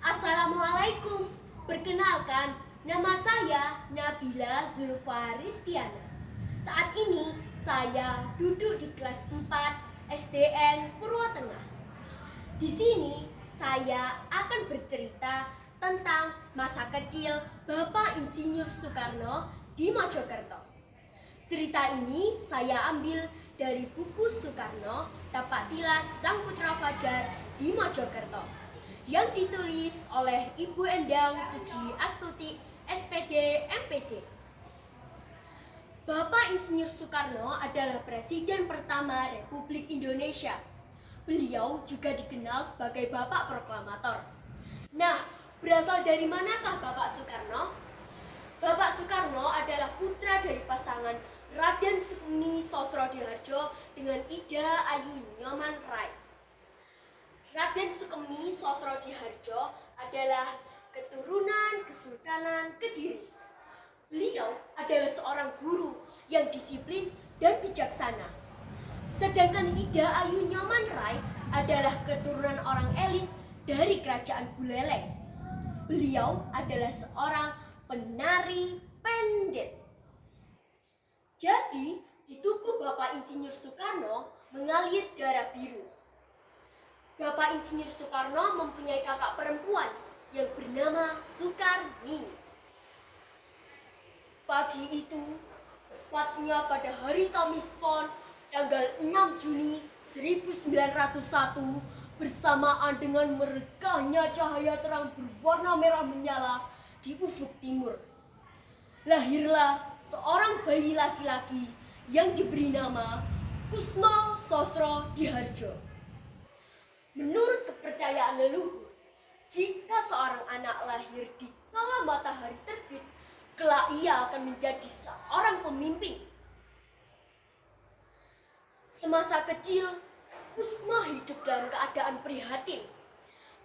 Assalamualaikum. Perkenalkan, nama saya Nabila Zulfaristiana. Saat ini saya duduk di kelas 4 SDN Purwotengah. Di sini saya akan bercerita tentang masa kecil Bapak Insinyur Soekarno di Mojokerto. Cerita ini saya ambil dari buku Soekarno, Tapak Tilas Sang Putra Fajar di Mojokerto, yang ditulis oleh Ibu Endang Puji Astuti, SPD, MPD. Bapak Insinyur Soekarno adalah Presiden pertama Republik Indonesia. Beliau juga dikenal sebagai Bapak Proklamator. Nah, berasal dari manakah Bapak Soekarno? Bapak Soekarno adalah putra dari pasangan Raden Sukmi Sosrodihardjo dengan Ida Ayu Nyoman Rai. Raden Sukmi Sosrodihardjo adalah keturunan Kesultanan Kediri. Beliau adalah seorang guru yang disiplin dan bijaksana. Sedangkan Ida Ayu Nyoman Rai adalah keturunan orang elit dari Kerajaan Buleleng. Beliau adalah seorang penari pendet. Jadi, di tubuh Bapak Insinyur Soekarno mengalir darah biru. Bapak Insinyur Soekarno mempunyai kakak perempuan yang bernama Soekarnini. Pagi itu, tepatnya pada hari Kamis Pon, tanggal 6 Juni 1901, bersamaan dengan meregahnya cahaya terang berwarna merah menyala di ufuk timur, lahirlah seorang bayi laki-laki yang diberi nama Kusno Sosrodihardjo. Menurut kepercayaan leluhur, jika seorang anak lahir di kala matahari terbit, kelak ia akan menjadi seorang pemimpin. Semasa kecil, Kusno hidup dalam keadaan prihatin.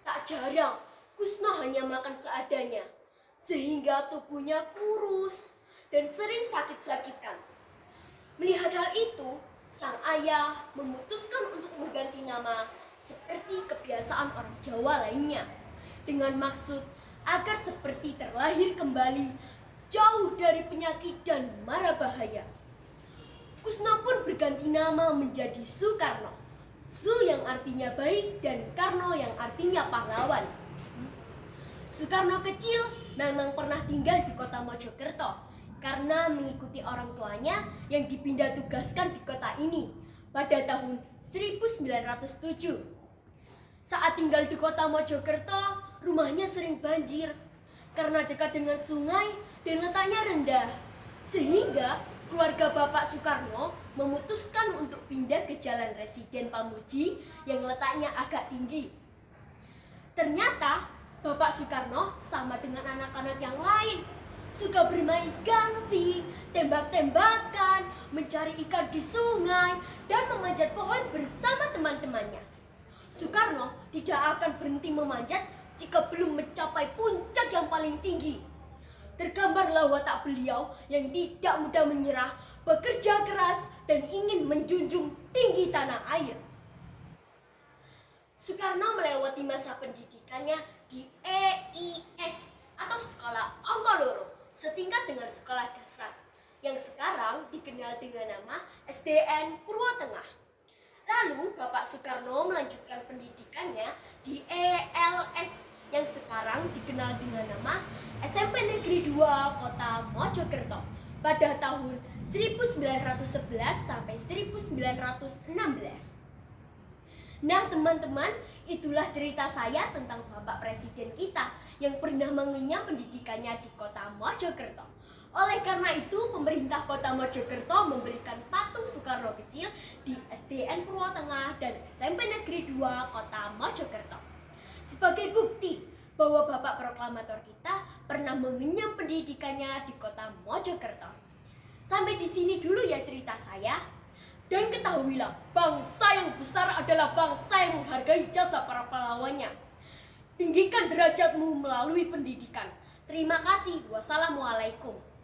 Tak jarang, Kusno hanya makan seadanya, sehingga tubuhnya kurus dan sering sakit-sakitan. Melihat hal itu, sang ayah memutuskan untuk mengganti nama seperti kebiasaan orang Jawa lainnya, dengan maksud agar seperti terlahir kembali, jauh dari penyakit dan mara bahaya. Kusno pun berganti nama menjadi Soekarno. Su yang artinya baik dan Karno yang artinya pahlawan. Soekarno kecil memang pernah tinggal di kota Mojokerto karena mengikuti orang tuanya yang dipindah tugaskan di kota ini pada tahun 1907. Saat tinggal di kota Mojokerto, rumahnya sering banjir karena dekat dengan sungai dan letaknya rendah. Sehingga keluarga Bapak Soekarno memutuskan untuk pindah ke Jalan Residen Pamuji yang letaknya agak tinggi. Ternyata Bapak Soekarno sama dengan anak-anak yang lain, suka bermain gangsi, tembak-tembakan, mencari ikan di sungai, dan memanjat pohon bersama teman-temannya. Soekarno tidak akan berhenti memanjat jika belum mencapai puncak yang paling tinggi. Tergambarlah watak beliau yang tidak mudah menyerah, bekerja keras, dan ingin menjunjung tinggi tanah air. Soekarno melewati masa pendidikannya di EIS atau Sekolah Onkoloro, setingkat dengan sekolah dasar, yang sekarang dikenal dengan nama SDN Purwotengah. Lalu Bapak Soekarno melanjutkan pendidikannya di ELS yang sekarang dikenal dengan nama SMP Negeri 2 Kota Mojokerto pada tahun 1911 sampai 1916. Nah teman-teman, itulah cerita saya tentang Bapak Presiden kita yang pernah mengenyam pendidikannya di kota Mojokerto. Oleh karena itu, pemerintah kota Mojokerto memberikan patung Soekarno kecil di SDN Purwotengah dan SMP Negeri 2 Kota Mojokerto sebagai bukti bahwa Bapak Proklamator kita pernah mengenyam pendidikannya di kota Mojokerto. Sampai di sini dulu ya cerita saya. Dan ketahuilah, bangsa yang besar adalah bangsa yang menghargai jasa para pahlawannya. Tinggikan derajatmu melalui pendidikan. Terima kasih. Wassalamualaikum.